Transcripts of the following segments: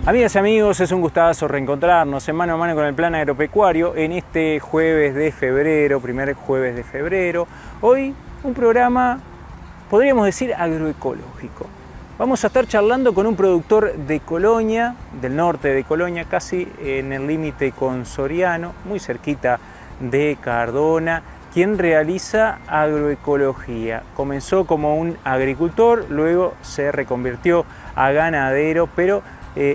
Amigas y amigos, es un gustazo reencontrarnos en Mano a Mano con el Plan Agropecuario en este jueves de febrero, primer jueves de febrero. Hoy un programa, podríamos decir, agroecológico. Vamos a estar charlando con un productor de Colonia, del norte de Colonia, casi en el límite con Soriano, muy cerquita de Cardona, quien realiza agroecología. Comenzó como un agricultor, luego se reconvirtió a ganadero, pero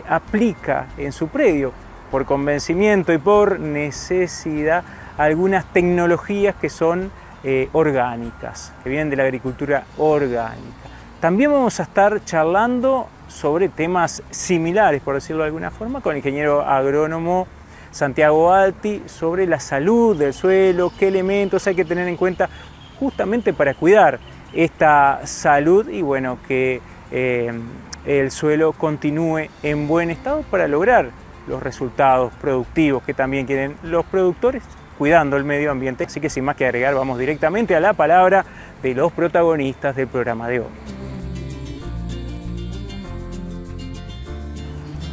aplica en su predio, por convencimiento y por necesidad, algunas tecnologías que son orgánicas, que vienen de la agricultura orgánica. También vamos a estar charlando sobre temas similares, por decirlo de alguna forma, con el ingeniero agrónomo Santiago Alti, sobre la salud del suelo, qué elementos hay que tener en cuenta justamente para cuidar esta salud y bueno, que el suelo continúe en buen estado para lograr los resultados productivos que también quieren los productores, cuidando el medio ambiente. Así que sin más que agregar, vamos directamente a la palabra de los protagonistas del programa de hoy.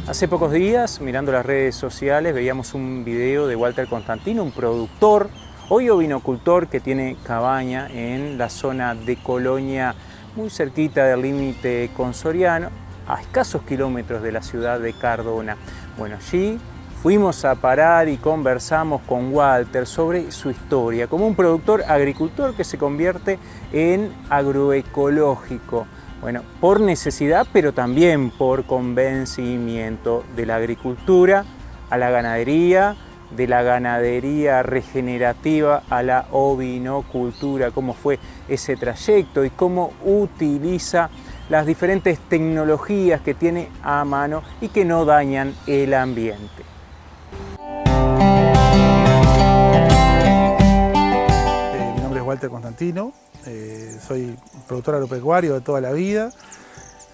Hace pocos días, mirando las redes sociales, veíamos un video de Walter Constantino, un productor, hoy ovinocultor que tiene cabaña en la zona de Colonia, muy cerquita del límite con Soriano, a escasos kilómetros de la ciudad de Cardona. Bueno, allí fuimos a parar y conversamos con Walter sobre su historia como un productor agricultor que se convierte en agroecológico. Bueno, por necesidad, pero también por convencimiento, de la agricultura a la ganadería, de la ganadería regenerativa a la ovinocultura, cómo fue ese trayecto y cómo utiliza las diferentes tecnologías que tiene a mano y que no dañan el ambiente. Mi nombre es Walter Constantino, soy productor agropecuario de toda la vida.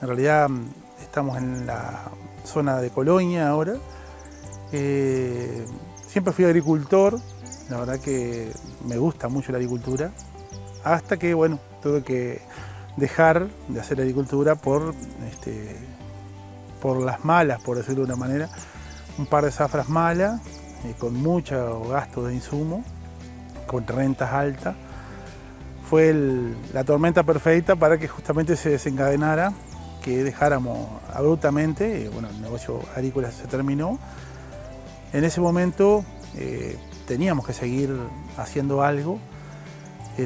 En realidad estamos en la zona de Colonia ahora. Siempre fui agricultor, la verdad que me gusta mucho la agricultura, hasta que bueno, tuve que dejar de hacer agricultura por las malas, por decirlo de una manera, un par de zafras malas, con mucho gasto de insumo, con rentas altas. Fue la tormenta perfecta para que justamente se desencadenara, que dejáramos abruptamente, bueno, el negocio agrícola se terminó. En ese momento teníamos que seguir haciendo algo.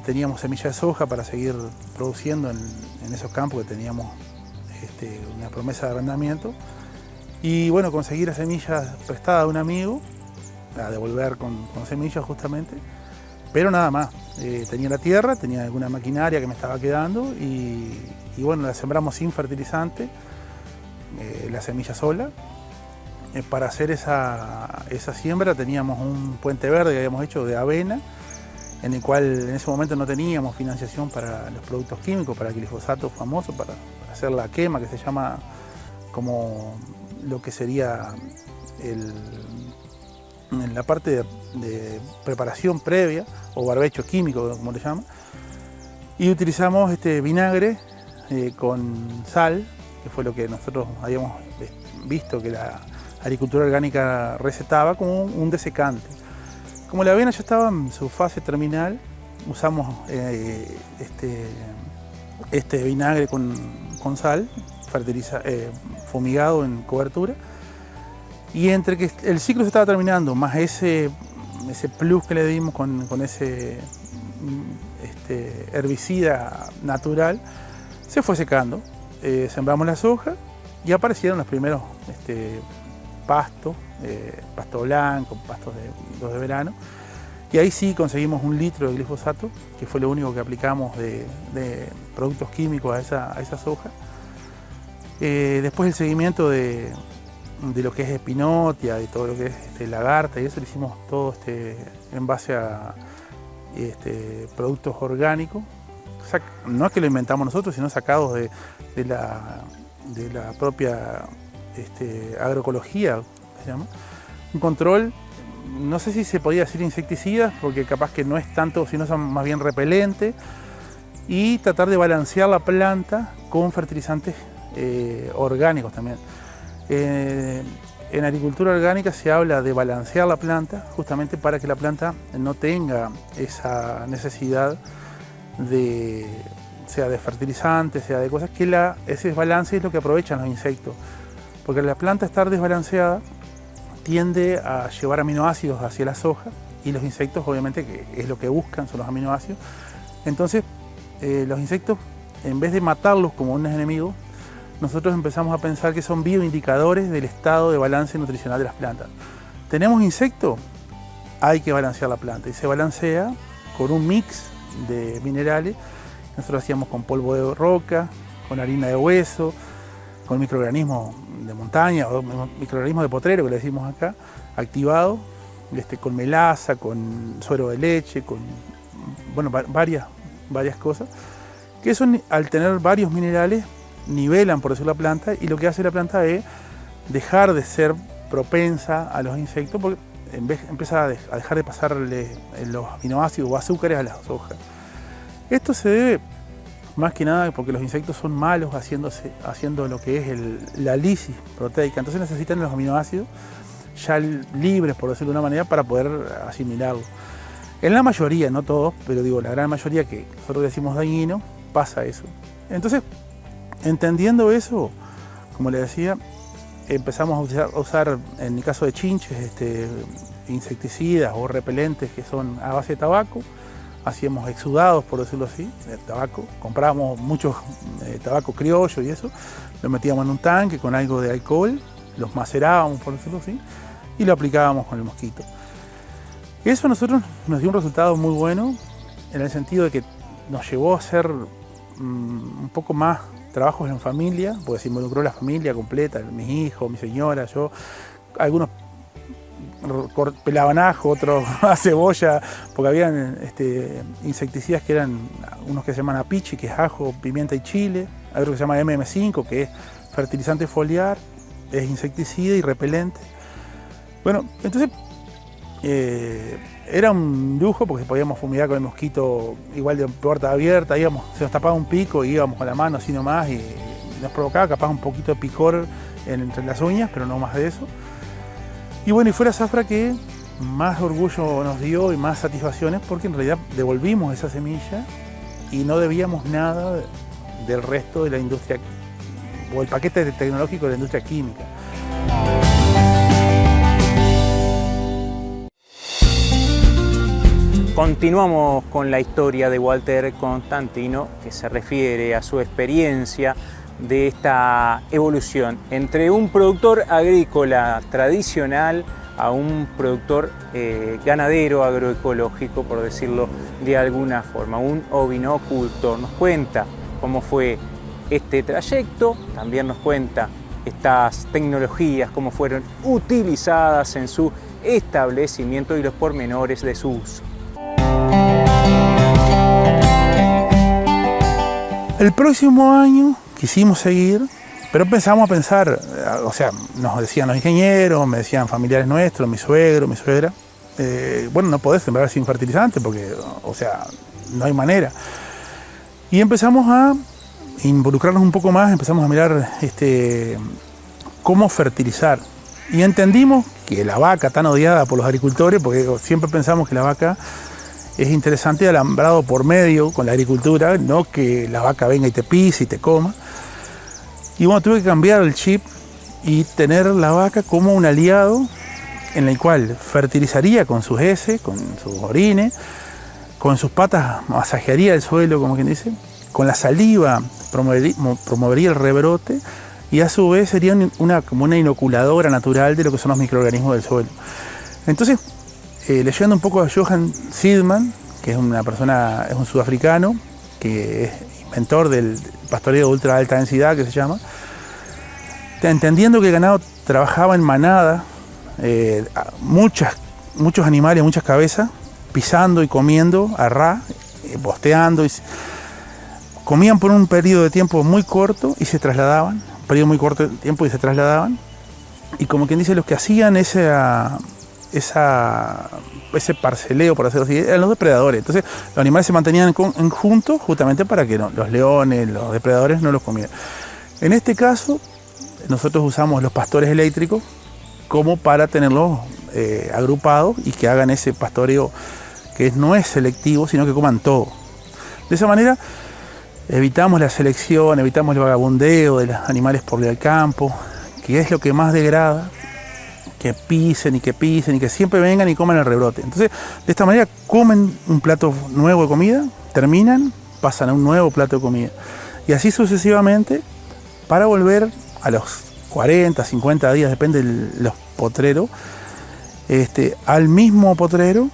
Teníamos semillas de soja para seguir produciendo en esos campos que teníamos una promesa de arrendamiento. Y bueno, conseguir las semillas prestadas de un amigo, a devolver con semillas justamente, pero nada más. Tenía la tierra, tenía alguna maquinaria que me estaba quedando y bueno, la sembramos sin fertilizante, la semilla sola. Para hacer esa siembra teníamos un puente verde que habíamos hecho de avena, en el cual en ese momento no teníamos financiación para los productos químicos, para el glifosato famoso, para hacer la quema, que se llama como lo que sería en la parte de preparación previa, o barbecho químico, como le llaman. Y utilizamos vinagre con sal, que fue lo que nosotros habíamos visto que la agricultura orgánica recetaba como un desecante. Como la avena ya estaba en su fase terminal, usamos este vinagre con sal, fumigado en cobertura, y entre que el ciclo se estaba terminando, más ese plus que le dimos con ese herbicida natural, se fue secando. Sembramos la soja y aparecieron los primeros pastos, pasto blanco, pastos de verano, y ahí sí conseguimos 1 litro de glifosato, que fue lo único que aplicamos de productos químicos a esa soja. Después el seguimiento de lo que es espinotia y todo lo que es lagarta, y eso lo hicimos todo en base a productos orgánicos. No es que lo inventamos nosotros, sino sacados de la propia agroecología, se llama. Un control, no sé si se podía decir insecticidas, porque capaz que no es tanto, sino son más bien repelentes, y tratar de balancear la planta con fertilizantes orgánicos también. En agricultura orgánica se habla de balancear la planta, justamente para que la planta no tenga esa necesidad sea de fertilizantes, sea de cosas, que ese desbalance es lo que aprovechan los insectos. Porque la planta, estar desbalanceada, tiende a llevar aminoácidos hacia las hojas, y los insectos, obviamente, que es lo que buscan, son los aminoácidos. Entonces, los insectos, en vez de matarlos como unos enemigos, nosotros empezamos a pensar que son bioindicadores del estado de balance nutricional de las plantas. ¿Tenemos insectos? Hay que balancear la planta, y se balancea con un mix de minerales. Nosotros hacíamos con polvo de roca, con harina de hueso, con microorganismos de montaña o microorganismos de potrero, que le decimos acá, activados, con melaza, con suero de leche, con bueno, varias cosas, que eso, al tener varios minerales, nivelan, por decirlo, la planta, y lo que hace la planta es dejar de ser propensa a los insectos, porque empieza a dejar de pasarle los aminoácidos o azúcares a las hojas. Esto se debe más que nada porque los insectos son malos haciendo lo que es la lisis proteica, entonces necesitan los aminoácidos ya libres, por decirlo de una manera, para poder asimilarlo. En la mayoría, no todos, pero digo, la gran mayoría, que nosotros decimos dañino, pasa eso. Entonces, entendiendo eso, como les decía, empezamos a usar, en el caso de chinches, insecticidas o repelentes que son a base de tabaco. Hacíamos exudados, por decirlo así, de tabaco. Comprábamos mucho tabaco criollo y eso, lo metíamos en un tanque con algo de alcohol, los macerábamos, por decirlo así, y lo aplicábamos con el mosquito. Eso a nosotros nos dio un resultado muy bueno, en el sentido de que nos llevó a hacer un poco más trabajos en familia, porque se involucró la familia completa, mis hijos, mi señora, yo. Algunos pelaban ajo, otros a cebolla, porque habían insecticidas que eran unos que se llaman apichi, que es ajo, pimienta y chile. Hay otro que se llama MM5, que es fertilizante foliar, es insecticida y repelente. Bueno, entonces era un lujo, porque podíamos fumigar con el mosquito igual de puerta abierta, se nos tapaba un pico y íbamos con la mano así nomás, y nos provocaba capaz un poquito de picor entre las uñas, pero no más de eso. Y bueno, y fue la zafra que más orgullo nos dio y más satisfacciones, porque en realidad devolvimos esa semilla y no debíamos nada del resto de la industria, o el paquete tecnológico de la industria química. Continuamos con la historia de Walter Constantino, que se refiere a su experiencia de esta evolución entre un productor agrícola tradicional a un productor ganadero agroecológico, por decirlo de alguna forma, un ovinocultor. Nos cuenta cómo fue este trayecto, también nos cuenta estas tecnologías, cómo fueron utilizadas en su establecimiento y los pormenores de su uso. El próximo año quisimos seguir, pero empezamos a pensar, o sea, nos decían los ingenieros, me decían familiares nuestros, mi suegro, mi suegra, bueno, no podés sembrar sin fertilizante porque, o sea, no hay manera. Y empezamos a involucrarnos un poco más, empezamos a mirar cómo fertilizar. Y entendimos que la vaca, tan odiada por los agricultores, porque siempre pensamos que la vaca es interesante alambrado por medio con la agricultura, no que la vaca venga y te pise y te coma. Y bueno, tuve que cambiar el chip y tener la vaca como un aliado en el cual fertilizaría con sus heces, con sus orines, con sus patas masajearía el suelo, como quien dice, con la saliva promovería el rebrote, y a su vez sería como una inoculadora natural de lo que son los microorganismos del suelo. Entonces, leyendo un poco a Johan Seidman, que es una persona, es un sudafricano, que es inventor del pastoreo de ultra alta densidad, que se llama, entendiendo que el ganado trabajaba en manada, muchos animales, muchas cabezas, pisando y comiendo a ras, posteando, comían por un periodo de tiempo muy corto y se trasladaban, y como quien dice, los que hacían ese parceleo, por decirlo así, eran los depredadores. Entonces los animales se mantenían juntos justamente para que los leones, los depredadores no los comieran. En este caso, nosotros usamos los pastores eléctricos como para tenerlos agrupados y que hagan ese pastoreo que no es selectivo, sino que coman todo. De esa manera evitamos la selección, evitamos el vagabundeo de los animales por el campo, que es lo que más degrada, que pisen y que siempre vengan y coman el rebrote. Entonces, de esta manera comen un plato nuevo de comida, terminan, pasan a un nuevo plato de comida. Y así sucesivamente, para volver a los 40, 50 días, depende de los potreros, al mismo potrero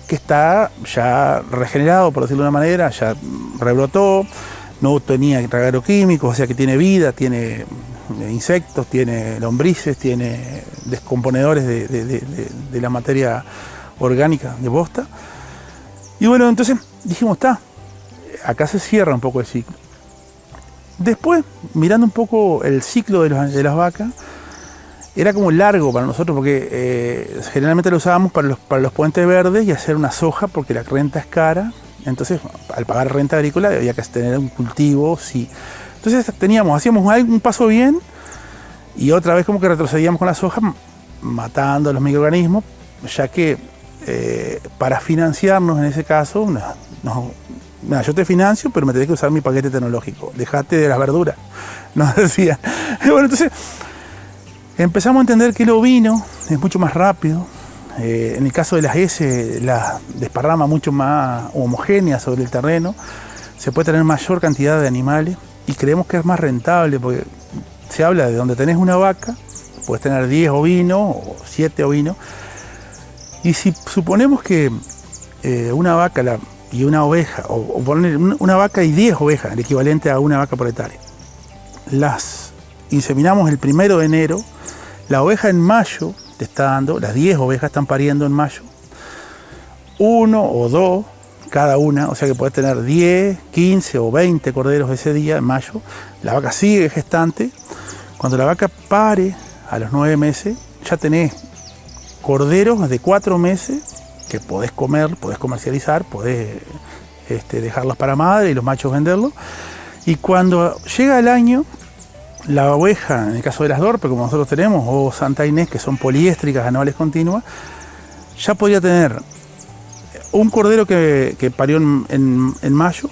que está ya regenerado, por decirlo de una manera, ya rebrotó, no tenía agroquímicos, o sea que tiene vida, tiene insectos, tiene lombrices, tiene descomponedores de la materia orgánica de bosta. Y bueno, entonces dijimos, acá se cierra un poco el ciclo. Después, mirando un poco el ciclo de las vacas, era como largo para nosotros porque generalmente lo usábamos para los puentes verdes y hacer una soja porque la renta es cara. Entonces, al pagar renta agrícola había que tener un cultivo, sí. Entonces hacíamos un paso bien y otra vez como que retrocedíamos con la soja matando a los microorganismos, ya que para financiarnos en ese caso, yo te financio, pero me tenés que usar mi paquete tecnológico, dejate de las verduras, nos decían. Bueno, entonces empezamos a entender que el ovino es mucho más rápido. En el caso de las S, la desparrama mucho más homogénea sobre el terreno, se puede tener mayor cantidad de animales y creemos que es más rentable porque se habla de donde tenés una vaca, puedes tener 10 ovinos o 7 ovinos, y si suponemos que una vaca y una oveja, o poner una vaca y 10 ovejas, el equivalente a una vaca por hectárea, las inseminamos el 1 de enero, la oveja en mayo te está dando, las 10 ovejas están pariendo en mayo, 1 o 2 cada una, o sea que podés tener 10, 15 o 20 corderos ese día en mayo. La vaca sigue gestante. Cuando la vaca pare a los 9 meses, ya tenés corderos de 4 meses que podés comer, podés comercializar, podés dejarlos para madre y los machos venderlos. Y cuando llega el año, la oveja, en el caso de las Dorpe, como nosotros tenemos, o Santa Inés, que son poliéstricas anuales continuas, ya podría tener un cordero que parió en mayo,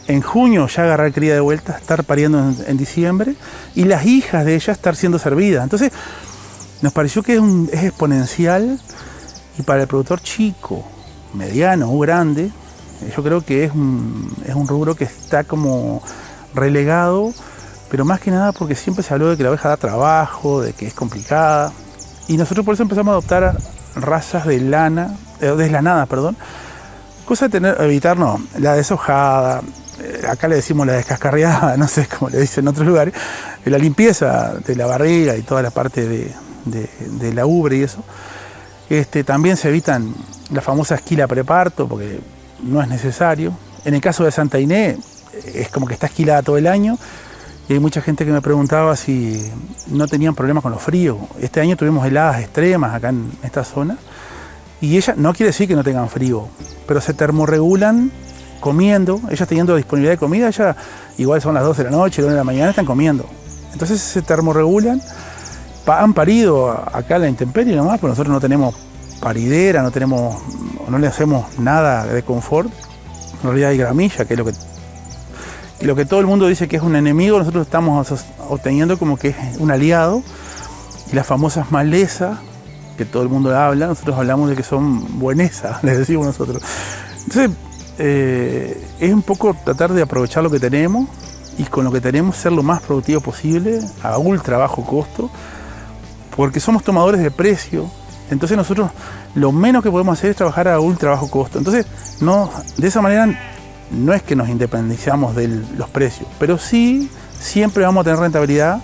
en junio ya agarrar cría de vuelta, estar pariendo en diciembre, y las hijas de ellas estar siendo servidas. Entonces, nos pareció que es exponencial, y para el productor chico, mediano o grande, yo creo que es un rubro que está como relegado, pero más que nada porque siempre se habló de que la oveja da trabajo, de que es complicada, y nosotros por eso empezamos a adoptar razas de deslanadas, cosa de evitar la deshojada, acá le decimos la descascarriada, no sé cómo le dicen en otros lugares, la limpieza de la barriga y toda la parte de la ubre y eso. También se evitan la famosa esquila preparto porque no es necesario. En el caso de Santa Inés es como que está esquilada todo el año. Y hay mucha gente que me preguntaba si no tenían problemas con los fríos. Este año tuvimos heladas extremas acá en esta zona. Y ellas, no quiere decir que no tengan frío, pero se termorregulan comiendo. Ellas teniendo disponibilidad de comida, ya igual son las 12 de la noche, 1 de la mañana, están comiendo. Entonces se termorregulan. Han parido acá a la intemperie nomás, porque nosotros no tenemos paridera, no le hacemos nada de confort. En realidad hay gramilla, que es lo que todo el mundo dice que es un enemigo, nosotros estamos obteniendo como que es un aliado. Y las famosas malezas, que todo el mundo habla, nosotros hablamos de que son buenesas, les decimos nosotros. Entonces, es un poco tratar de aprovechar lo que tenemos y con lo que tenemos ser lo más productivo posible, a ultra bajo costo, porque somos tomadores de precio. Entonces nosotros lo menos que podemos hacer es trabajar a ultra bajo costo. Entonces, de esa manera no es que nos independizamos de los precios, pero sí siempre vamos a tener rentabilidad,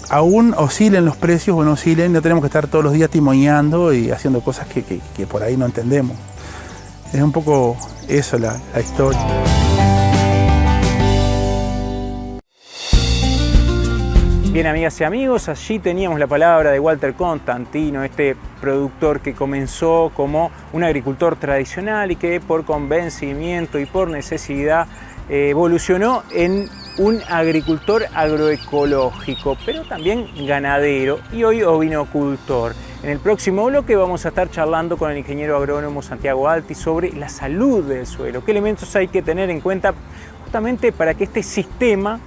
aún oscilen los precios o no oscilen, no tenemos que estar todos los días timoneando y haciendo cosas que por ahí no entendemos. Es un poco eso la historia. Bien, amigas y amigos, allí teníamos la palabra de Walter Constantino, este productor que comenzó como un agricultor tradicional y que por convencimiento y por necesidad evolucionó en un agricultor agroecológico, pero también ganadero y hoy ovinocultor. En el próximo bloque vamos a estar charlando con el ingeniero agrónomo Santiago Alti sobre la salud del suelo, qué elementos hay que tener en cuenta justamente para que este sistema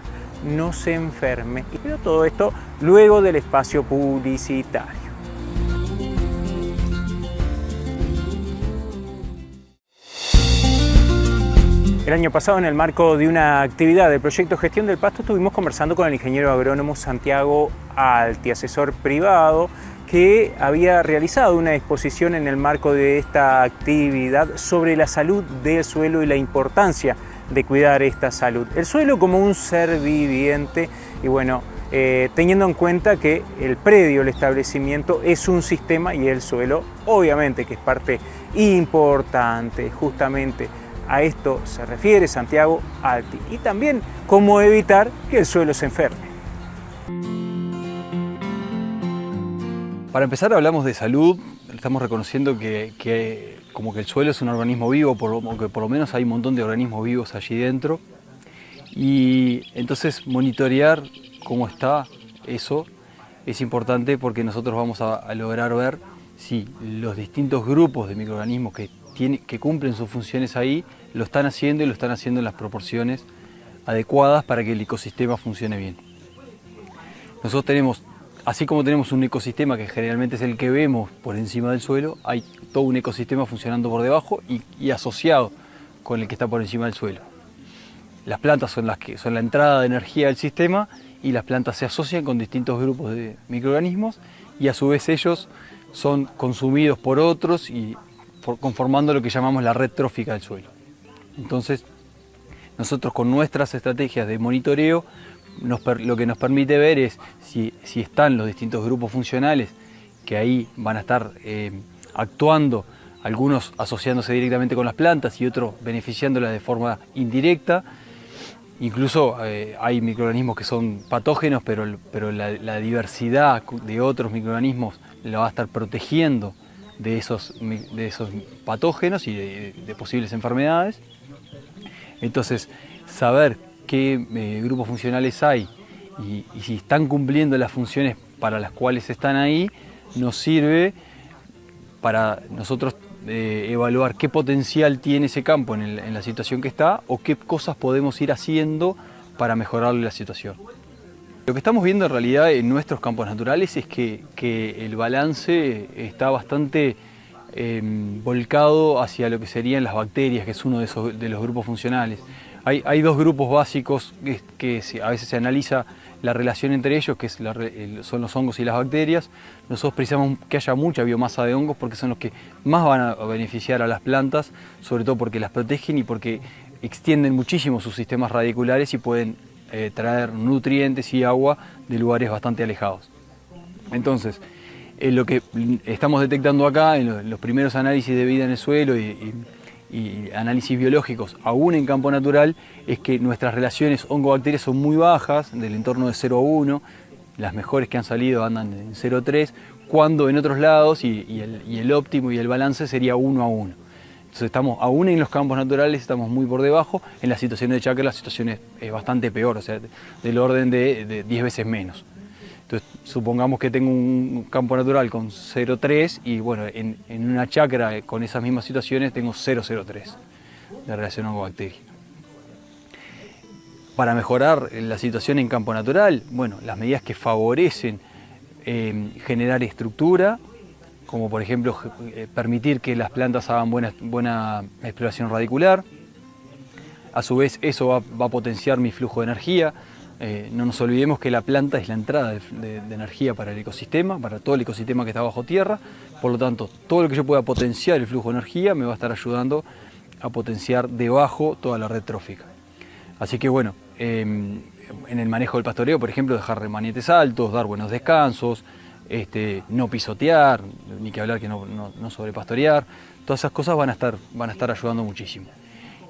no se enferme. Pero todo esto luego del espacio publicitario. El año pasado, en el marco de una actividad del proyecto Gestión del Pasto, estuvimos conversando con el ingeniero agrónomo Santiago Alti, asesor privado, que había realizado una exposición en el marco de esta actividad sobre la salud del suelo y la importancia de cuidar esta salud. El suelo como un ser viviente y bueno, teniendo en cuenta que el predio, el establecimiento, es un sistema y el suelo, obviamente, que es parte importante justamente. A esto se refiere Santiago Alti y también cómo evitar que el suelo se enferme. Para empezar hablamos de salud, estamos reconociendo que como que el suelo es un organismo vivo, que por lo menos hay un montón de organismos vivos allí dentro y entonces monitorear cómo está eso es importante porque nosotros vamos a lograr ver si los distintos grupos de microorganismos que cumplen sus funciones ahí lo están haciendo y lo están haciendo en las proporciones adecuadas para que el ecosistema funcione bien. Nosotros tenemos, así como tenemos un ecosistema que generalmente es el que vemos por encima del suelo, hay todo un ecosistema funcionando por debajo y asociado con el que está por encima del suelo. Las plantas son la entrada de energía del sistema y las plantas se asocian con distintos grupos de microorganismos y a su vez ellos son consumidos por otros y conformando lo que llamamos la red trófica del suelo. Entonces, nosotros con nuestras estrategias de monitoreo, lo que nos permite ver es si están los distintos grupos funcionales que ahí van a estar actuando, algunos asociándose directamente con las plantas y otros beneficiándolas de forma indirecta. Incluso hay microorganismos que son patógenos, pero la diversidad de otros microorganismos la va a estar protegiendo de esos patógenos y de posibles enfermedades. Entonces, saber qué grupos funcionales hay y si están cumpliendo las funciones para las cuales están ahí, nos sirve para nosotros evaluar qué potencial tiene ese campo en la situación que está o qué cosas podemos ir haciendo para mejorarle la situación. Lo que estamos viendo en realidad en nuestros campos naturales es que el balance está bastante volcado hacia lo que serían las bacterias, que es uno de los grupos funcionales. Hay dos grupos básicos que a veces se analiza la relación entre ellos, que son los hongos y las bacterias. Nosotros precisamos que haya mucha biomasa de hongos porque son los que más van a beneficiar a las plantas, sobre todo porque las protegen y porque extienden muchísimo sus sistemas radiculares y pueden traer nutrientes y agua de lugares bastante alejados. Entonces, lo que estamos detectando acá en los primeros análisis de vida en el suelo y análisis biológicos, aún en campo natural, es que nuestras relaciones hongo-bacterias son muy bajas, del entorno de 0 a 1, las mejores que han salido andan en 0 a 3, cuando en otros lados y el óptimo y el balance sería 1 a 1. Entonces aún en los campos naturales estamos muy por debajo, en las situaciones de chacra la situación es bastante peor, o sea, del orden de 10 veces menos. Entonces, supongamos que tengo un campo natural con 0,3 y bueno, en una chacra con esas mismas situaciones tengo 0,03 de relación hongo-bacteria. Para mejorar la situación en campo natural, bueno, las medidas que favorecen generar estructura, como por ejemplo permitir que las plantas hagan buena exploración radicular. A su vez eso va a potenciar mi flujo de energía. No nos olvidemos que la planta es la entrada de energía para el ecosistema, para todo el ecosistema que está bajo tierra. Por lo tanto, todo lo que yo pueda potenciar el flujo de energía me va a estar ayudando a potenciar debajo toda la red trófica. Así que bueno, en el manejo del pastoreo, por ejemplo, dejar remanetes altos, dar buenos descansos, no pisotear, ni que hablar que no sobrepastorear. Todas esas cosas van a estar ayudando muchísimo.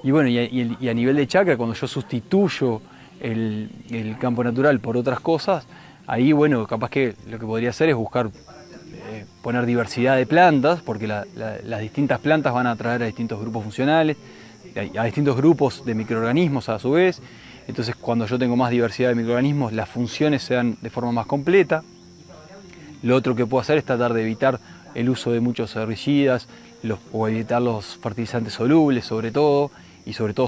Y bueno, y a nivel de chacra, cuando yo sustituyo el campo natural por otras cosas, ahí bueno, capaz que lo que podría hacer es buscar poner diversidad de plantas, porque las distintas plantas van a atraer a distintos grupos funcionales, a distintos grupos de microorganismos a su vez. Entonces, cuando yo tengo más diversidad de microorganismos, las funciones se dan de forma más completa. Lo otro que puedo hacer es tratar de evitar el uso de muchos herbicidas o evitar los fertilizantes solubles, sobre todo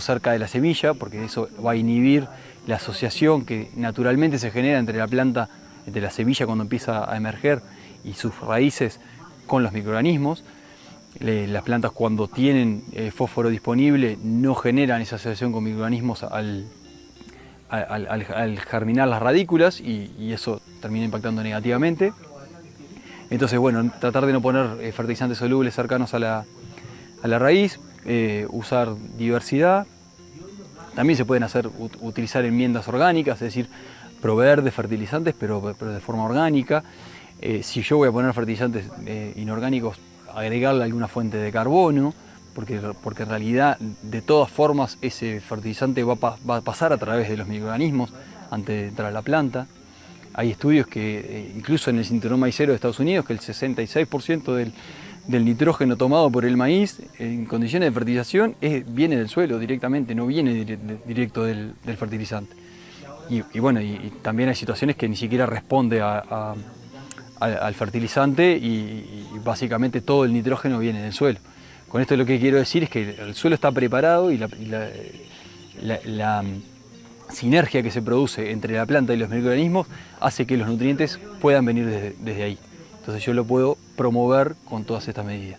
cerca de la semilla, porque eso va a inhibir la asociación que naturalmente se genera entre la planta, entre la semilla cuando empieza a emerger y sus raíces con los microorganismos. Las plantas, cuando tienen fósforo disponible, no generan esa asociación con microorganismos al germinar las radículas, y eso termina impactando negativamente. Entonces, bueno, tratar de no poner fertilizantes solubles cercanos a la raíz, usar diversidad. También se pueden utilizar enmiendas orgánicas, es decir, proveer de fertilizantes pero de forma orgánica. Si yo voy a poner fertilizantes inorgánicos, agregarle alguna fuente de carbono, porque en realidad de todas formas ese fertilizante va a pasar a través de los microorganismos antes de entrar a la planta. Hay estudios que incluso en el cinturón maicero de Estados Unidos, que el 66% del nitrógeno tomado por el maíz en condiciones de fertilización viene del suelo directamente, no viene directo del fertilizante. Y también hay situaciones que ni siquiera responde al fertilizante, y básicamente todo el nitrógeno viene del suelo. Con esto lo que quiero decir es que el suelo está preparado, y la sinergia que se produce entre la planta y los microorganismos hace que los nutrientes puedan venir desde ahí. Entonces yo lo puedo promover con todas estas medidas.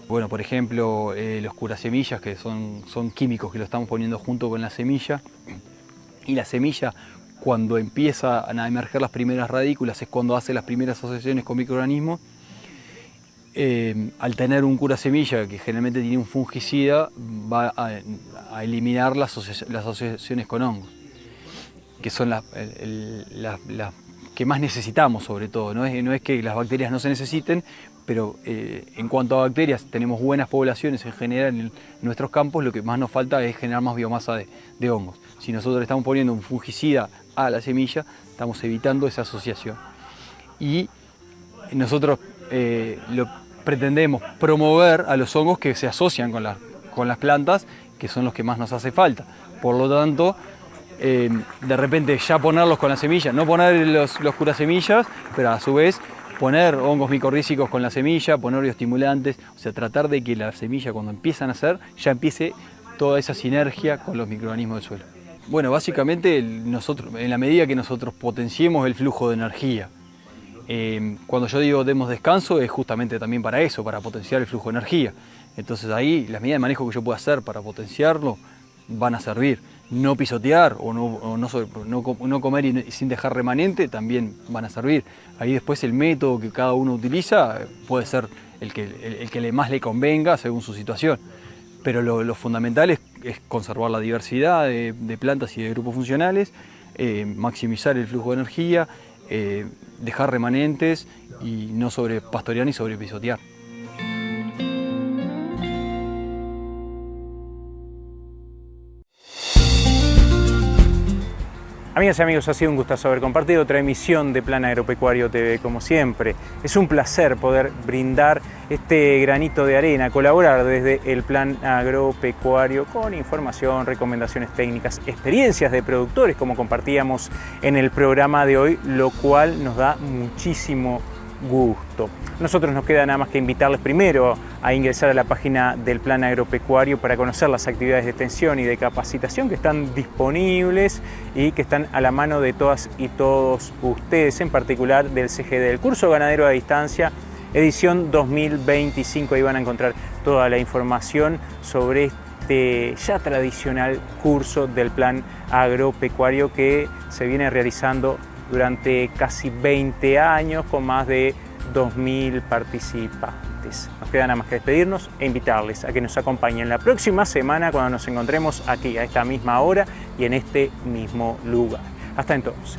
Bueno, por ejemplo, los curasemillas, que son químicos que lo estamos poniendo junto con la semilla, y la semilla, cuando empiezan a emerger las primeras radículas, es cuando hace las primeras asociaciones con microorganismos. Al tener un curasemilla que generalmente tiene un fungicida, va a eliminar las asociaciones con hongos, que son las que más necesitamos, sobre todo. No es que las bacterias no se necesiten, pero en cuanto a bacterias tenemos buenas poblaciones en general en nuestros campos. Lo que más nos falta es generar más biomasa de hongos. Si nosotros estamos poniendo un fungicida a la semilla, estamos evitando esa asociación. Y nosotros pretendemos promover a los hongos que se asocian con las plantas, que son los que más nos hace falta. Por lo tanto, de repente ya ponerlos con la semilla, no poner los curasemillas, pero a su vez poner hongos micorrízicos con la semilla, poner bioestimulantes, o sea, tratar de que la semilla, cuando empiezan a nacer, ya empiece toda esa sinergia con los microorganismos del suelo. Bueno, básicamente nosotros, en la medida que nosotros potenciemos el flujo de energía, cuando yo digo demos descanso, es justamente también para eso, para potenciar el flujo de energía. Entonces ahí las medidas de manejo que yo pueda hacer para potenciarlo van a servir. No pisotear o no comer sin dejar remanente también van a servir. Ahí después el método que cada uno utiliza puede ser el que más le convenga según su situación. Pero lo fundamental es conservar la diversidad de plantas y de grupos funcionales, maximizar el flujo de energía, dejar remanentes y no sobrepastorear ni sobrepisotear. Amigas y amigos, ha sido un gustazo haber compartido otra emisión de Plan Agropecuario TV, como siempre. Es un placer poder brindar este granito de arena, colaborar desde el Plan Agropecuario con información, recomendaciones técnicas, experiencias de productores, como compartíamos en el programa de hoy, lo cual nos da muchísimo gusto. Nosotros nos queda nada más que invitarles primero a ingresar a la página del Plan Agropecuario para conocer las actividades de extensión y de capacitación que están disponibles y que están a la mano de todas y todos ustedes, en particular del CGD, del Curso Ganadero a Distancia, edición 2025. Ahí van a encontrar toda la información sobre este ya tradicional curso del Plan Agropecuario que se viene realizando durante casi 20 años con más de 2.000 participantes. Nos queda nada más que despedirnos e invitarles a que nos acompañen la próxima semana cuando nos encontremos aquí a esta misma hora y en este mismo lugar. Hasta entonces.